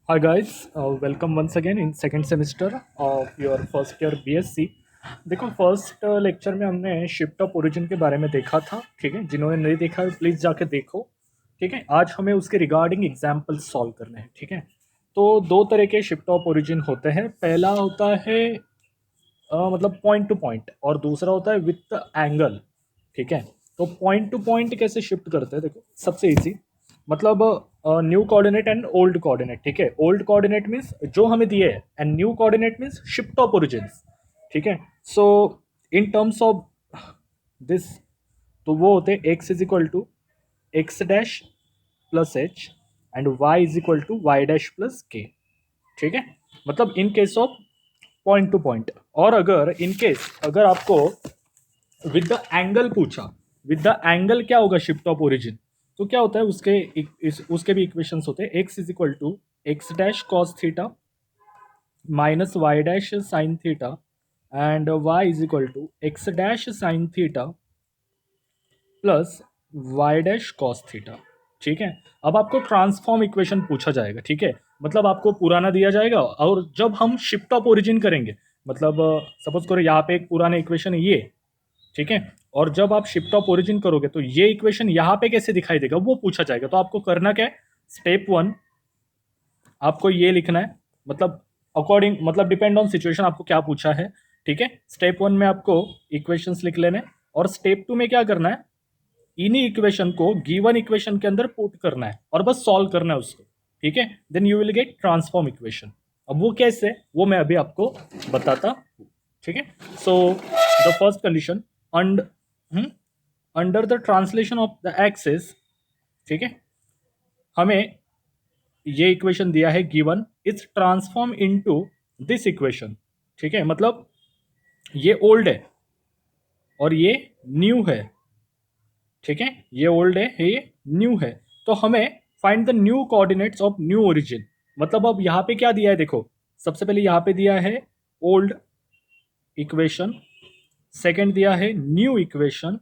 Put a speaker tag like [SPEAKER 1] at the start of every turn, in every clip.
[SPEAKER 1] Hi guys, welcome once again in second semester of your first year BSc। देखो first lecture में हमने shift of origin के बारे में देखा था। ठीक है, जिन्होंने नहीं देखा है प्लीज़ जाके देखो। ठीक है, आज हमें उसके रिगार्डिंग एग्जाम्पल सॉल्व करने हैं। ठीक है, तो दो तरह के शिफ्ट ऑफ ओरिजिन होते हैं। पहला होता है मतलब पॉइंट टू पॉइंट, और दूसरा होता है विथ एंगल। ठीक है, तो पॉइंट टू पॉइंट कैसे शिफ्ट करते हैं, देखो सबसे इजी मतलब new coordinate and old coordinate. ठीक है, ओल्ड कोऑर्डिनेट मीन्स जो हमें दिए है and new coordinate means shift of origin. ठीक है, so in terms of this, तो वो होते हैं x is equal to x dash plus h and y is equal to y dash plus k. ठीक है, मतलब in case of point to point. और अगर इन केस अगर आपको विद द एंगल पूछा, विद द एंगल क्या होगा शिफ्ट ऑफ ओरिजिन, तो क्या होता है उसके भी इक्वेशंस होते हैं। X is equal to x dash cos theta minus Y dash sine theta and y is equal to x dash sine theta plus Y dash cos theta. ठीक है, अब आपको ट्रांसफॉर्म इक्वेशन पूछा जाएगा। ठीक है, मतलब आपको पुराना दिया जाएगा और जब हम शिफ्ट ऑफ ओरिजिन करेंगे, मतलब सपोज करो यहाँ पे एक पुराना इक्वेशन है ये। ठीक है, और जब आप शिफ्ट ऑफ ओरिजिन करोगे तो ये इक्वेशन यहाँ पे कैसे दिखाई देगा वो पूछा जाएगा। तो आपको करना क्या है, स्टेप वन आपको ये लिखना है, मतलब अकॉर्डिंग मतलब डिपेंड ऑन सिचुएशन आपको क्या पूछा है। ठीक है, स्टेप वन में आपको इक्वेशंस लिख लेने, और स्टेप टू में क्या करना है, इन्हीं इक्वेशन को गिवन इक्वेशन के अंदर पुट करना है और बस सॉल्व करना है उसको। ठीक है, then you will get transform equation. अब वो कैसे, वो मैं अभी आपको बताता हूँ। ठीक है, so the first condition under the translation of the axes. ठीक है, हमें ये इक्वेशन दिया है given is transform into this equation. ठीक है, मतलब ये ओल्ड है और ये न्यू है। ठीक है, ये ओल्ड है ये न्यू है, तो हमें find the new coordinates of new origin. मतलब अब यहाँ पे क्या दिया है, देखो सबसे पहले यहाँ पे दिया है ओल्ड इक्वेशन, सेकंड दिया है न्यू इक्वेशन,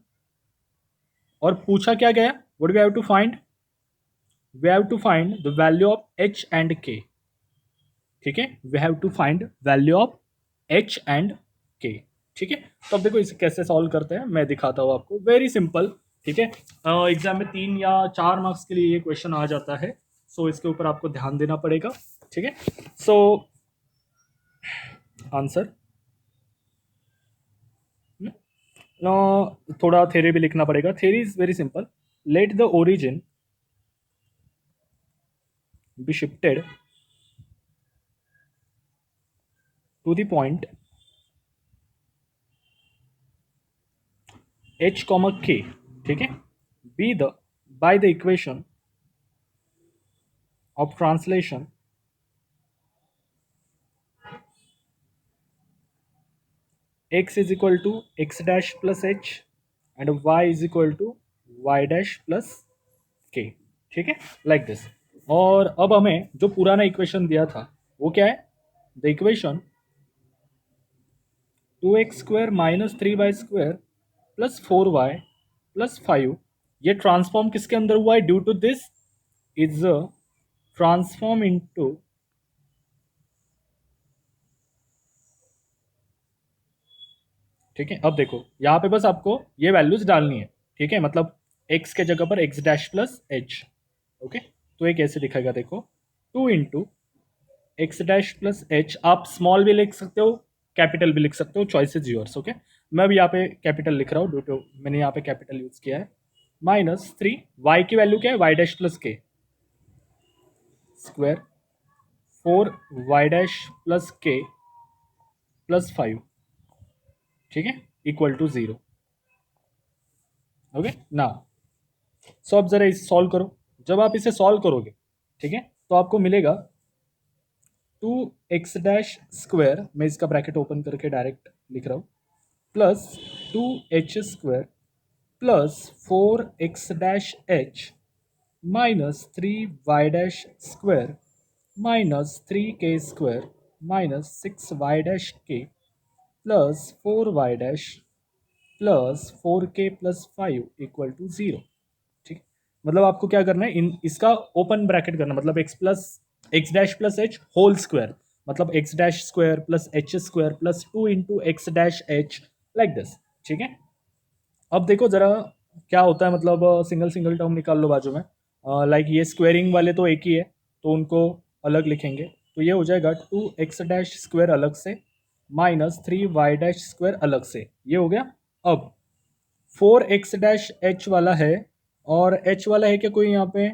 [SPEAKER 1] और पूछा क्या गया, what we have to find, we have to find the value of h and k. ठीक है, we have to find value of h and k. ठीक है, तो अब देखो इसे कैसे सॉल्व करते हैं मैं दिखाता हूँ आपको, वेरी सिंपल। ठीक है, एग्जाम में 3 या 4 मार्क्स के लिए ये क्वेश्चन आ जाता है, सो इसके ऊपर आपको ध्यान देना पड़ेगा। ठीक है, सो आंसर थोड़ा थ्योरी भी लिखना पड़ेगा। Theory is very simple, let the origin be shifted to the point h comma k। ठीक है, be the by the equation of translation x is equal to x dash plus h and y is equal to y dash plus k। ठीक है, like this. और अब हमें जो पुराना equation दिया था वो क्या है, the equation 2x² minus 3y² plus 4y plus 5, ये ट्रांसफॉर्म किसके अंदर हुआ है, due to this is transform into. ठीक है, अब देखो यहाँ पे बस आपको ये वैल्यूज डालनी है। ठीक है, मतलब x के जगह पर x dash plus H. Okay, तो ये कैसे दिखाएगा, देखो 2 into x dash plus H, आप स्मॉल भी लिख सकते हो कैपिटल भी लिख सकते हो, चॉइस इज योर्स। ओके, मैं भी यहाँ पे कैपिटल लिख रहा हूँ ड्यू टू मैंने यहाँ पे कैपिटल यूज किया है। -3 वाई की वैल्यू क्या है, वाई डैश प्लस के स्क्वायर 4 वाई डैश प्लस के प्लस 5। ठीक है, इक्वल टू 0। ओके, ना सो अब जरा इसे सॉल्व करो। जब आप इसे सॉल्व करोगे, ठीक है, तो आपको मिलेगा 2x डैश स्क्वायर, मैं इसका ब्रैकेट ओपन करके डायरेक्ट लिख रहा हूँ, plus 2h² plus 4x dash h -3y dash square -3k² -6y dash k plus 4y dash plus 4k plus 5 equal to 0। ठीक, मतलब आपको क्या करना है, इन इसका ओपन ब्रैकेट करना, मतलब x plus x dash plus H whole square, मतलब X dash square plus H square plus 2 into x dash H, like this. ठीक है, अब देखो जरा क्या होता है, मतलब सिंगल सिंगल टर्म निकाल लो बाजू में। लाइक ये स्क्वेयरिंग वाले तो एक ही है, तो उनको अलग लिखेंगे। तो ये हो जाएगा 2x डैश स्क्वायर अलग से माइनस 3y डैश स्क्वायर अलग से, ये हो गया। अब 4x डैश एच वाला है, और एच वाला है क्या कोई यहाँ पे?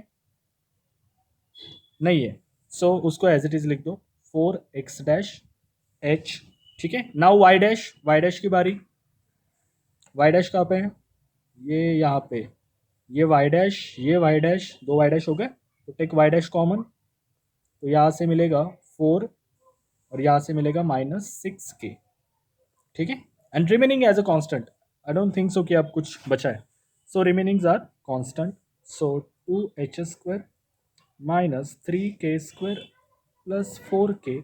[SPEAKER 1] नहीं है, सो उसको एज इट इज लिख दो 4x डैश एच। ठीक है, नाउ वाई डैश की बारी। वाई डैश कहाँ पे है? ये यहाँ पे, ये वाई डैश, दो वाई डैश हो गए, तो टेक वाई डैश कॉमन, तो यहाँ से मिलेगा 4 और यहाँ से मिलेगा -6k। ठीक है, and remaining as a constant, I don't think so कि अब कुछ बचा है, so remainings are constant. So 2h square minus 3k square plus 4k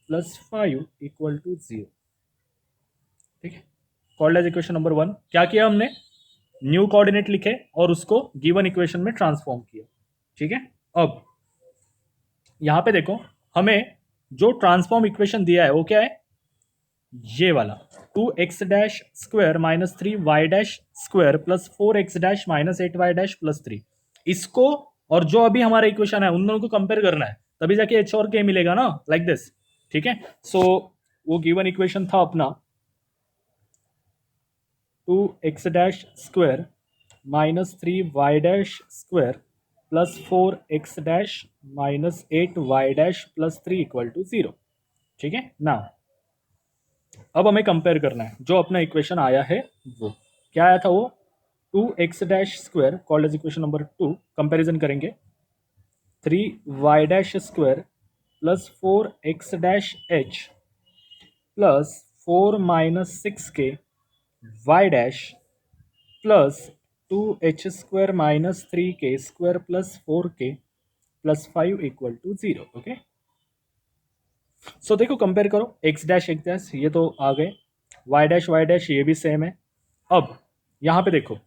[SPEAKER 1] plus 5 equal to 0। ठीक है, कॉल्ड एज इक्वेशन नंबर 1। क्या किया हमने? न्यू कोऑर्डिनेट लिखे और उसको गिवन इक्वेशन में ट्रांसफॉर्म किया। ठीक है, अब यहां पे देखो, हमें जो ट्रांसफॉर्म इक्वेशन दिया है वो क्या है? ये वाला 2x dash square minus 3y dash square plus 4x dash minus 8y dash plus 3। इसको और जो अभी हमारा इक्वेशन है उन दोनों को कंपेयर करना है, तभी जाके h और k मिलेगा ना, लाइक दिस। ठीक है, सो वो गिवन इक्वेशन था अपना 2x dash square minus 3y dash square plus 4x dash minus 8y dash plus 3 equal to 0। ठीक है, नाउ अब हमें कंपेयर करना है जो अपना इक्वेशन आया है, वो क्या आया था? वो 2x dash square called as equation number 2, comparison करेंगे 3y dash square plus 4x dash H plus 4 minus 6k Y dash plus 2h square minus 3k square plus 4k plus 5 equal to 0। Okay, so देखो compare करो, x dash ये तो आ गए, Y dash ये भी same है। अब यहां पे देखो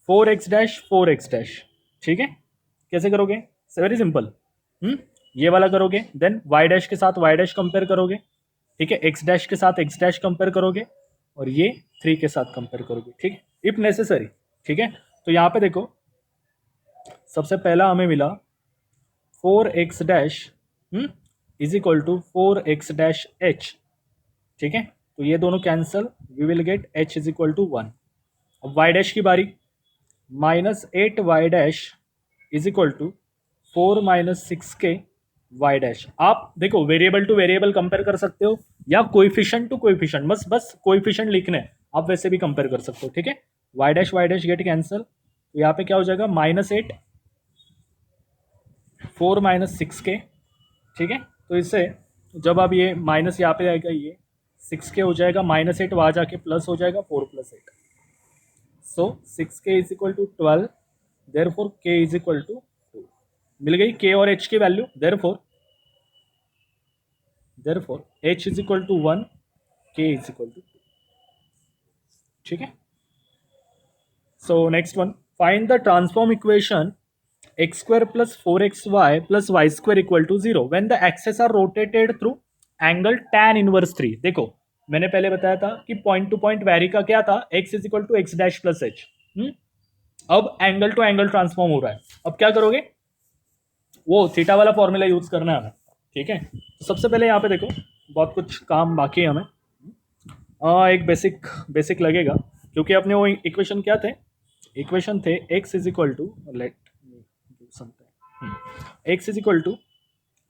[SPEAKER 1] 4x डैश, ठीक है, कैसे करोगे? वेरी सिंपल, ये वाला करोगे, देन वाई डैश के साथ वाई डैश कंपेयर करोगे, ठीक है, एक्स डैश के साथ एक्स डैश कंपेयर करोगे, और ये 3 के साथ कंपेयर करोगे। ठीक है, इफ नेसेसरी। ठीक है, तो यहाँ पे देखो सबसे पहला हमें मिला 4x dash is equal to 4x dash h. ठीक है, तो ये दोनों cancel, we will get h is equal to 1। अब वाई डैश की बारी, -8y dash is equal to 4 minus 6k Y dash. आप देखो वेरिएबल टू वेरिएबल कंपेयर कर सकते हो या कोएफिशिएंट टू कोएफिशिएंट, बस कोएफिशिएंट लिखने हैं, आप वैसे भी कंपेयर कर सकते हो। ठीक है, वाई डैश गेट कैंसल, तो यहाँ पे क्या हो जाएगा? -8 4 माइनस 6k। ठीक है, तो इससे जब आप ये माइनस यहाँ पे आएगा, ये 6k हो जाएगा, -8 वहाँ जाके प्लस हो जाएगा 4 + 8, so 6k is equal to 12, therefore k is equal to 2। मिल गई k और h की value, therefore h is equal to 1, k is equal to 2। ठीक है, so next one, find the transform equation x square plus 4xy plus y square equal to 0 when the axes are rotated through angle tan inverse 3। देखो मैंने पहले बताया था कि point to point vary का क्या था, x is equal to x dash plus h. अब एंगल टू एंगल ट्रांसफॉर्म हो रहा है, अब क्या करोगे? वो थीटा वाला फॉर्मूला यूज करना है हमें। ठीक है, तो सबसे पहले यहाँ पे देखो बहुत कुछ काम बाकी है हमें। एक बेसिक लगेगा, क्योंकि अपने वो इक्वेशन क्या थे? इक्वेशन थे x is equal to, let x is equal to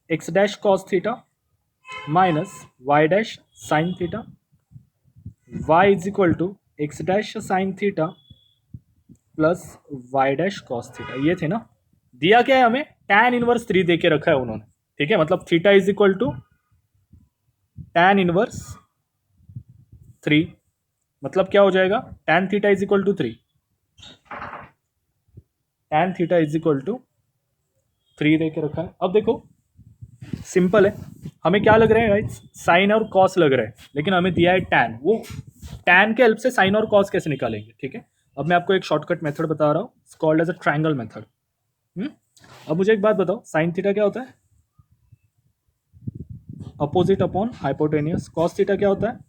[SPEAKER 1] x dash cos theta minus Y dash sine theta, y is equal to x dash sine theta plus Y dash cos theta. ये थे ना, दिया क्या है हमें? tan inverse 3 दे के रखा है उन्होंने। ठीक है, मतलब theta is equal to tan inverse 3, मतलब क्या हो जाएगा? tan theta is equal to 3, tan theta is equal to 3 दे के रखा है। अब देखो सिंपल है, हमें क्या लग रहा है गाइस? साइन और कॉस लग रहा है, लेकिन हमें दिया है tan। वो tan के हेल्प से साइन और कॉस कैसे निकालेंगे? ठीक है, अब मैं आपको एक शॉर्टकट मेथड बता रहा हूँ, it's called as a triangle method. अब मुझे एक बात बताओ, साइन थीटा क्या होता है? Opposite upon hypotenuse. Cos theta क्या होता है?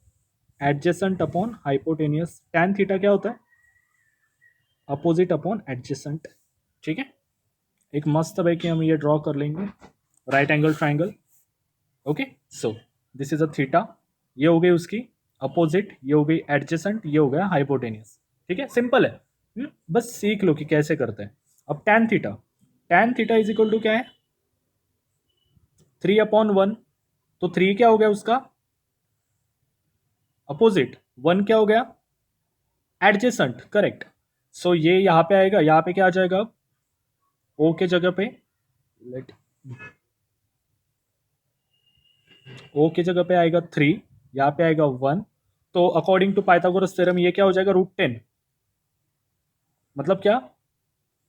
[SPEAKER 1] Adjacent upon hypotenuse. Tan theta क्या होता है? Opposite upon adjacent. ठीक है, एक मस्त है कि हम ये ड्रॉ कर लेंगे, right angle triangle. Okay, so this is a theta, ये हो गई उसकी अपोजिट, ये हो गई एडजेसेंट, ये हो गया हाइपोटेनियस। ठीक है, सिंपल है। बस सीख लो कि कैसे करते हैं। अब tan theta, tan theta is equal to क्या है? 3/1। तो 3 क्या हो गया उसका? अपोजिट। 1 क्या हो गया? Adjacent, correct. सो ये यहाँ पे आएगा, यहाँ पे क्या आ जाएगा? ओ के जगह पे, लेट ओ की जगह पे आएगा 3, यहाँ पे आएगा 1। तो अकॉर्डिंग टू पाइथागोरस थ्योरम ये क्या हो जाएगा? √10। मतलब क्या?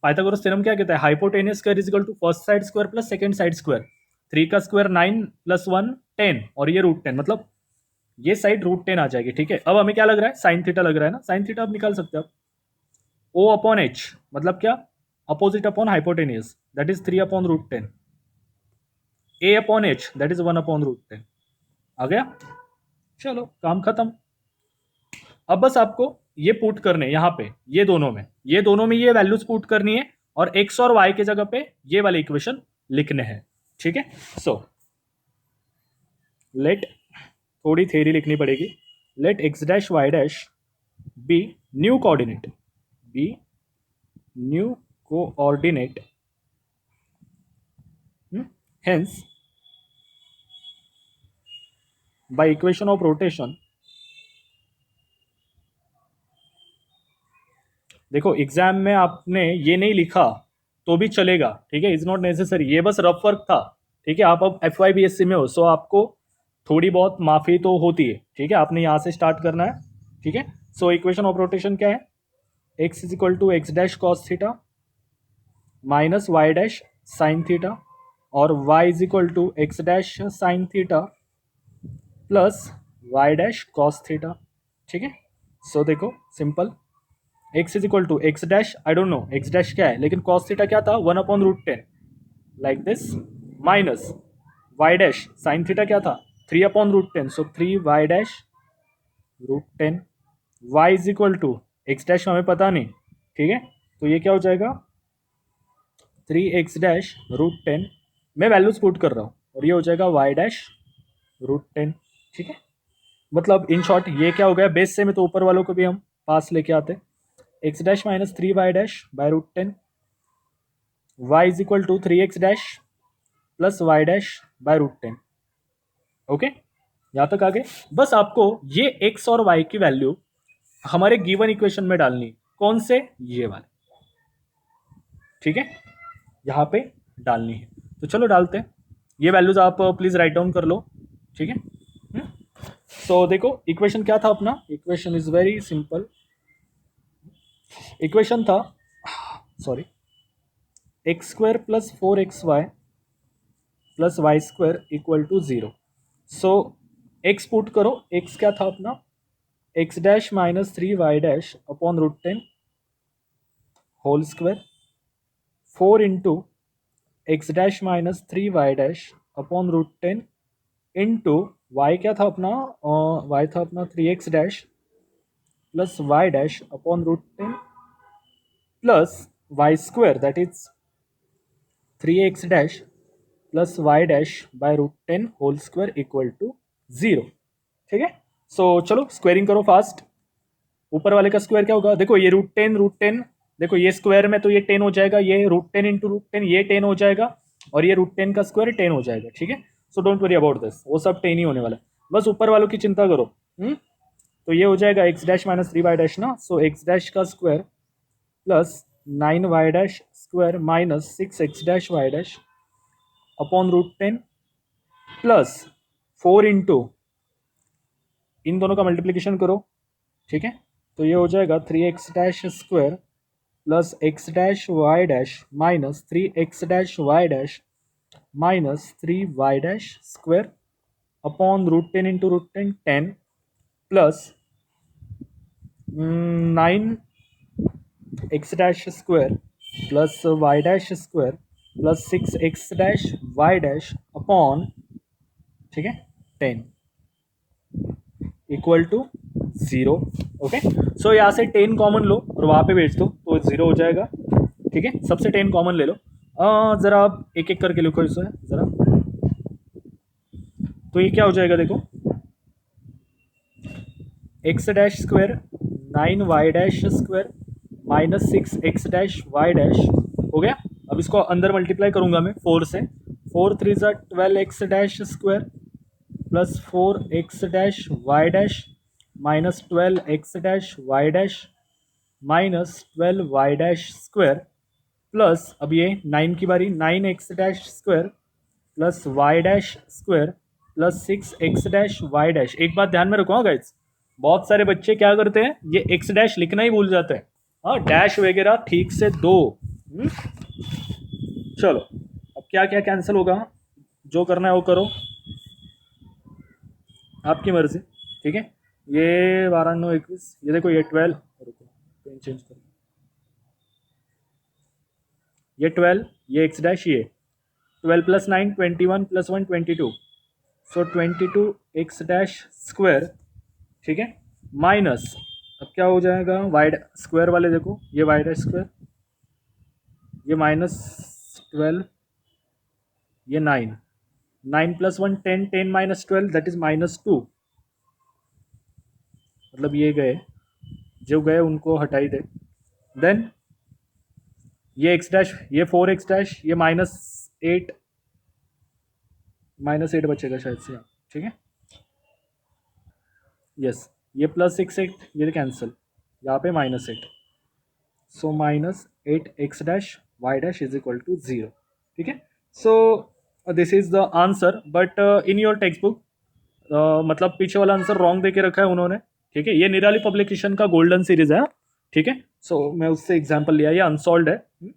[SPEAKER 1] पाइथागोरस थ्योरम क्या कहता है? Hypotenuse square is equal to first side square plus second side square. 3 का स्क्वायर 9 प्लस 1 10, और ये √10, मतलब ये साइड √10 आ जाएगी। ठीक है, अब हमें क्या लग रहा है? साइन थीटा लग रहा है ना। साइन थीटा आप निकाल सकते हो आप। ओ अपॉन एच मतलब क्या? Opposite upon hypotenuse, that is 3/√10। A upon H that is 1/√10। आ गया? चलो काम खत्म। अब बस आपको ये पुट करने यहाँ पे, ये वैल्यूज पुट करनी है, और एक्स और वाई के जगह पे ये वाले इक्वेशन लिखने हैं। ठीक है, सो लेट, थोड़ी थ्योरी लिखनी पड़ेगी। Let x dash Y dash be new coordinate, be new coordinate, hence by equation of rotation. देखो एग्जाम में आपने ये नहीं लिखा तो भी चलेगा, ठीक है, इज नॉट नेसेसरी, ये बस रफ वर्क था। ठीक है, आप अब FYBSC में हो, सो आपको थोड़ी बहुत माफी तो होती है। ठीक है, आपने यहाँ से स्टार्ट करना है। ठीक है, सो इक्वेशन ऑफ रोटेशन क्या है? X is equal to x dash cos theta minus Y dash sine theta, और Y is equal to x dash sine theta plus Y dash cos theta. ठीक है, so देखो simple, X is equal to x dash, I don't know X dash क्या है, लेकिन cos theta क्या था? 1/√10, like this, minus Y dash sine theta क्या था? 3/√10, so 3y dash √10। Y is equal to x dash हमें पता नहीं। ठीक है, तो ये क्या हो जाएगा? 3x डैश √10, मैं वैल्यूज पुट कर रहा हूँ, और ये हो जाएगा y डैश √10। ठीक है, मतलब इन शॉर्ट ये क्या हो गया? बेस से में तो ऊपर वालों को भी हम पास लेके आते, x dash minus 3y dash by √10, y is equal to 3x dash plus Y dash by √10। Okay, यहाँ तक आ गए। बस आपको ये x और y की वैल्यू हमारे गिवन इक्वेशन में डालनी, कौन से? ये वाले। ठीक है, यहाँ पे डालनी है, तो चलो डालते हैं। ये वैल्यूज आप प्लीज राइट डाउन कर लो। ठीक है, सो देखो इक्वेशन क्या था अपना? Equation is very simple. Equation था, sorry, x² plus 4xy plus y² equal to 0। So x put करो, x क्या था अपना? x dash minus 3y dash upon √10 whole square, 4 into x dash minus 3y dash upon √10 into y क्या था अपना? y था अपना 3x dash plus y dash upon √10 plus y² that is 3x dash plus Y dash by √10 whole square equal to 0। ठीक है, सो चलो squaring करो fast. ऊपर वाले का स्क्वायर क्या होगा? देखो ये √10, देखो ये स्क्वायर में तो ये 10 हो जाएगा, ये √10 इंटू √10 ये 10 हो जाएगा, और ये √10 का स्क्वायर 10 हो जाएगा। ठीक है, so don't worry about this, वो सब 10 ही होने वाला है, बस ऊपर वालों की चिंता करो। तो ये हो जाएगा x dash minus 3y dash ना, सो एक्स डैश का square plus 9y dash square minus 6x dash Y dash upon √10 plus 4 into इन दोनों का मल्टीप्लीकेशन करो। ठीक है, तो ये हो जाएगा 3x dash square plus x dash Y dash minus 3x dash Y dash minus 3y dash square upon √10 into √10 10 plus 9x dash square plus Y dash square plus 6x dash Y dash upon, ठीक है, 10 equal to 0। Okay, सो यहाँ से 10 common लो और वहाँ पे भेज दो तो 0 हो जाएगा। ठीक है, सबसे 10 कॉमन ले लो। ज़रा आप एक एक करके लिखो इसे ज़रा। तो ये क्या हो जाएगा देखो, x dash square 9y dash square minus 6x dash Y dash हो गया। अब इसको अंदर मल्टीप्लाई करूंगा मैं 4 से, 4 3 ज़ा 12x dash square plus 4x dash Y dash minus 12x dash Y dash minus 12y dash square plus, अब ये 9 की बारी, 9x dash square plus Y dash square plus 6x dash Y dash. एक बात ध्यान में रखो गाइस, बहुत सारे बच्चे क्या करते हैं, ये x डैश लिखना ही भूल जाते हैं। हाँ, डैश वगैरह ठीक से दो। चलो, अब क्या क्या कैंसिल होगा, जो करना है वो करो, आपकी मर्जी। ठीक है, ये 12 9 21, ये देखो ये 12, रुको पेन चेंज करो, ये 12, ये एक्स डैश, ये 12 प्लस 9 21 प्लस 1 22, सो 22x डैश स्क्वायर। ठीक है, माइनस, अब क्या हो जाएगा, वाई स्क्वायर वाले देखो, ये वाई डैश स्क्वायर, ये माइनस 12, ये 9, 9 प्लस 1 10, 10 माइनस 12 दैट इज -2, मतलब ये गए, जो गए उनको हटाई दे। देन ये एक्स डैश, ये 4x डैश, ये -8, -8 बचेगा शायद से यहाँ। ठीक है, यस, ये प्लस 6 ये कैंसिल, यहाँ पे -8, so -8x dash Y dash is equal to 0। ठीक है, so this is the answer, but in your textbook मतलब पीछे वाला आंसर रॉन्ग दे के रखा है उन्होंने। ठीक है, ये निराली पब्लिकेशन का गोल्डन सीरीज है। ठीक है, सो मैं उससे एग्जाम्पल लिया, ये अनसॉल्व है।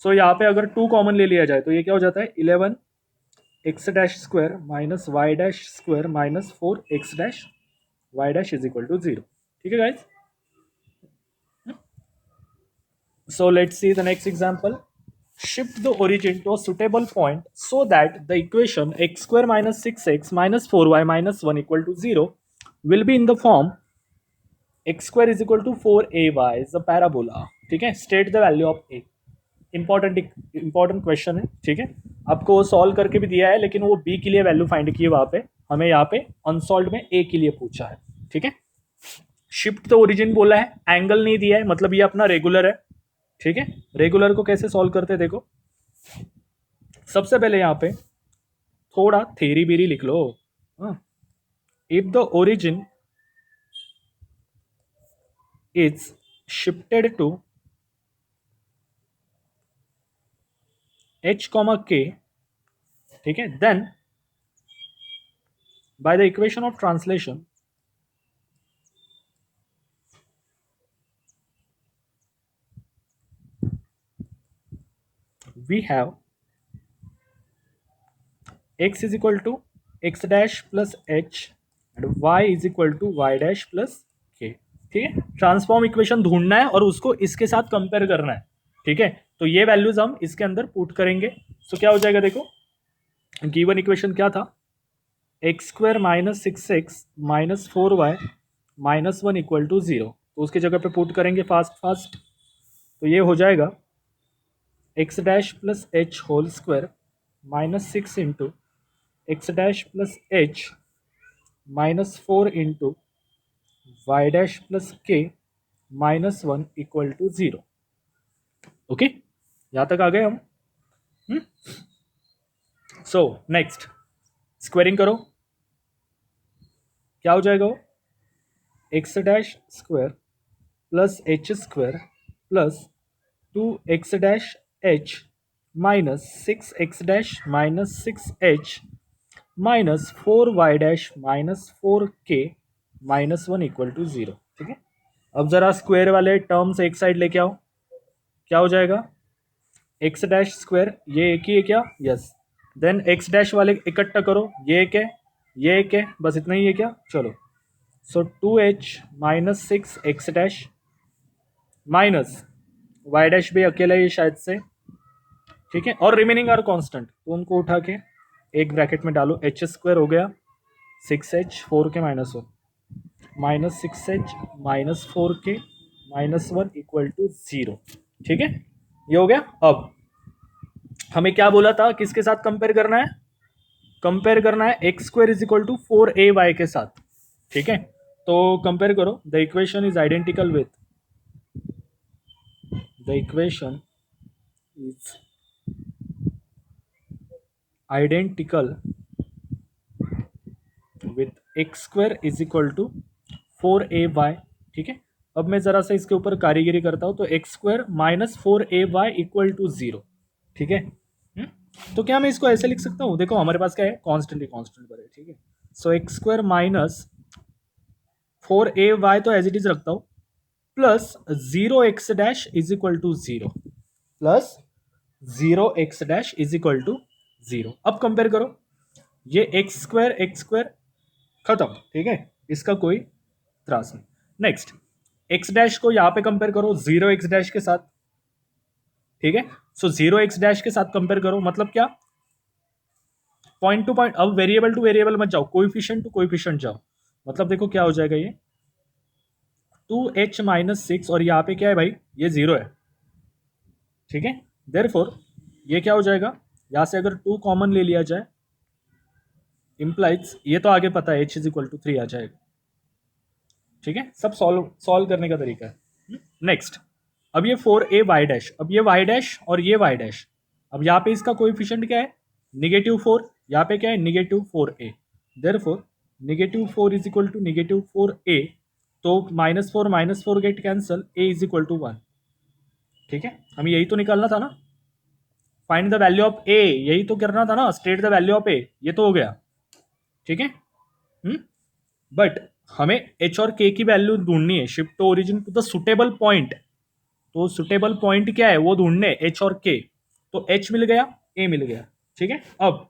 [SPEAKER 1] सो यहाँ पे अगर 2 कॉमन ले लिया जाए तो ये क्या हो जाता है, 11x dash square minus Y dash square minus 4x dash Y dash is equal to 0। ठीक है guys, so let's see the next example. Shift the origin to a suitable point so that the equation x square minus 6x minus 4y minus 1 equal to 0 will be in the form x square is equal to 4ay is a parabola. ठीक है, state the value of a। Important question है। ठीक है, आपको solve करके भी दिया है, लेकिन वो b के लिए वैल्यू फाइंड की है वहां पे, हमें यहाँ पे अनसॉल्व में a के लिए पूछा है। ठीक है, शिफ्ट तो ओरिजिन बोला है, एंगल नहीं दिया है, मतलब ये अपना रेगुलर है। ठीक है, रेगुलर को कैसे सॉल्व करते हैं देखो, सबसे पहले यहाँ पे थोड़ा थेरी बेरी लिख लो। If the origin is shifted to h, k, ठीक है, then by the equation of translation we have x is equal to x dash plus h and y is equal to y dash plus k। ठीक है, transform equation ढूंढना है और उसको इसके साथ कंपेयर करना है। ठीक है, तो ये वैल्यूज हम इसके अंदर पुट करेंगे। सो क्या हो जाएगा देखो, गिवन इक्वेशन क्या था, x square minus 6x minus 4y minus 1 equal to 0, तो उसकी जगह पे पुट करेंगे फास्ट। तो ये हो जाएगा x dash plus H whole square minus 6 into x dash plus h minus 4 into y dash plus k minus 1 equal to 0। Okay, यहाँ तक आ गए हम। सो नेक्स्ट स्क्वायरिंग करो, क्या हो जाएगा वो, x dash square plus H square plus 2x dash h minus 6x dash minus 6h minus 4y dash minus 4k minus 1 equal to 0। ठीक है, अब जरा स्क्वायर वाले टर्म्स एक साइड लेके आओ, क्या हो जाएगा, एक्स डैश स्क्वायर, ये एक ही है क्या, यस, देन एक्स डैश वाले इकट्ठा करो, ये एक है, ये एक है, बस इतना ही है क्या, चलो, so 2h minus 6x dash minus Y dash भी अकेला ही शायद से ठीक है, और रिमेनिंग आर कांस्टेंट, तो उनको उठा के एक ब्रैकेट में डालो, एच स्क्वायर हो गया 6h 4k -1 -6h -4k -1 equal to 0। ठीक है, ये हो गया। अब हमें क्या बोला था, किसके साथ कंपेयर करना है, कंपेयर करना है x square is equal to 4ay के साथ। ठीक है, तो कंपेयर करो, the equation is identical with, the equation is identical with x square is equal to 4ay। ठीक है, अब मैं जरा सा इसके ऊपर कारीगरी करता हूं, तो x square -4ay equal to 0। ठीक है, तो क्या मैं इसको ऐसे लिख सकता हूँ, देखो हमारे पास क्या है, कांस्टेंट ही कांस्टेंट पर है। ठीक है, सो एक्स स्क्वायर -4ay तो एज इट इज रखता हूँ, plus 0x' is equal to 0, plus 0x' is equal to 0। अब कंपेयर करो, ये एक्स स्क्वायर खत्म। ठीक है, इसका कोई त्रास नहीं। नेक्स्ट, एक्स डैश को यहां पे कंपेयर करो 0x' के साथ। ठीक है, सो 0x' के साथ कंपेयर करो, मतलब क्या, पॉइंट टू पॉइंट, अब वेरिएबल टू वेरिएबल मत जाओ, कोएफिशिएंट टू कोएफिशिएंट जाओ। मतलब देखो क्या हो जाएगा, ये 2h -6 और यहाँ पे क्या है भाई, ये 0 है। ठीक है, देयरफॉर ये क्या हो जाएगा, यहां से अगर 2 कॉमन ले लिया जाए, इंप्लाइज, ये तो आगे पता है h इज इक्वल टू 3 आ जाएगा। ठीक है, सब सॉल्व करने का तरीका है। नेक्स्ट, अब ये 4ay', अब ये y' और ये y', अब यहाँ पे इसका कोएफिशिएंट क्या है, -4, यहाँ पे क्या है, -4a, therefore -4 is equal to -4a, तो -4 get cancel, a is equal to 1। ठीक है, हमें यही तो निकालना था ना, find the value of a, यही तो करना था ना, state the value of a, ये तो हो गया। ठीक है, बट हमें h और k की वैल्यू ढूंढनी है, shift to origin to the suitable point. तो सुटेबल पॉइंट क्या है, वो ढूंढने, h और k, तो h मिल गया, a मिल गया। ठीक है, अब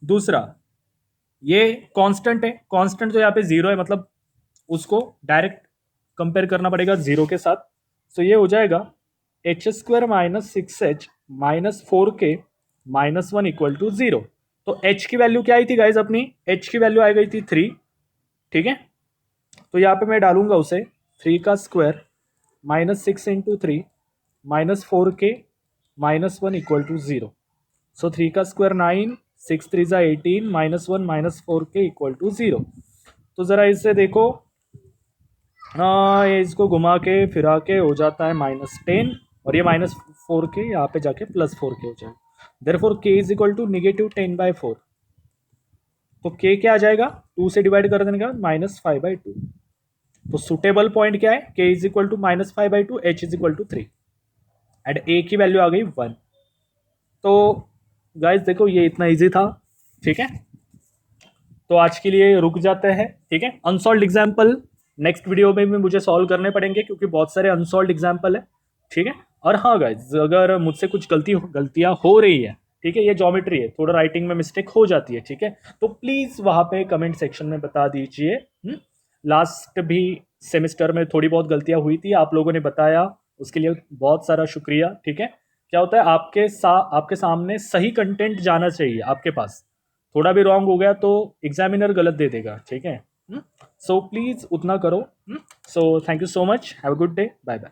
[SPEAKER 1] दूसरा, ये कांस्टेंट है, कांस्टेंट तो यहाँ पे 0 है, मतलब उसको डायरेक्ट कंपेयर करना पड़ेगा 0 के साथ। सो ये हो जाएगा h² -6h -4k -1 equal to 0। तो h की वैल्यू क्या आई थी गाइज अपनी, h की वैल्यू आ गई थी 3। ठीक है, तो यहाँ पे मैं डालूंगा उसे, 3 का square -6 into 3 -4k -1 equal to 0। So 3 का स्क्वायर 9, 6 3 ज़ा 18 -1 -4k इक्वल टू 0। तो ज़रा इससे देखो, ये इसको घुमा के फिरा के हो जाता है -10, और ये -4k यहाँ पे जाके +4k हो जाएगा। Therefore k is equal to -10/4। तो k क्या आ जाएगा, 2 से डिवाइड कर देने का -5/2। तो सुटेबल पॉइंट क्या है, k is equal to -5/2, h is equal to 3, and a की वैल्यू आ गई 1। तो गाइस देखो, ये इतना इजी था। ठीक है, तो आज के लिए रुक जाते हैं। ठीक है, अनसॉल्व एग्जाम्पल नेक्स्ट वीडियो में भी मुझे सॉल्व करने पड़ेंगे, क्योंकि बहुत सारे अनसॉल्व एग्जाम्पल है। ठीक है, और हाँ गाइज, अगर मुझसे कुछ गलतियां हो रही है, ठीक है, ये ज्योमेट्री है, थोड़ा राइटिंग में मिस्टेक हो जाती है, ठीक है, तो प्लीज वहां पे कमेंट सेक्शन में बता दीजिए। लास्ट भी सेमेस्टर में थोड़ी बहुत गलतियां हुई थी, आप लोगों ने बताया, उसके लिए बहुत सारा शुक्रिया। ठीक है, क्या होता है, आपके सामने सही कंटेंट जाना चाहिए आपके पास, थोड़ा भी रॉन्ग हो गया तो एग्जामिनर गलत दे देगा। ठीक है, सो प्लीज उतना करो। So thank you so much, have a good day, bye bye.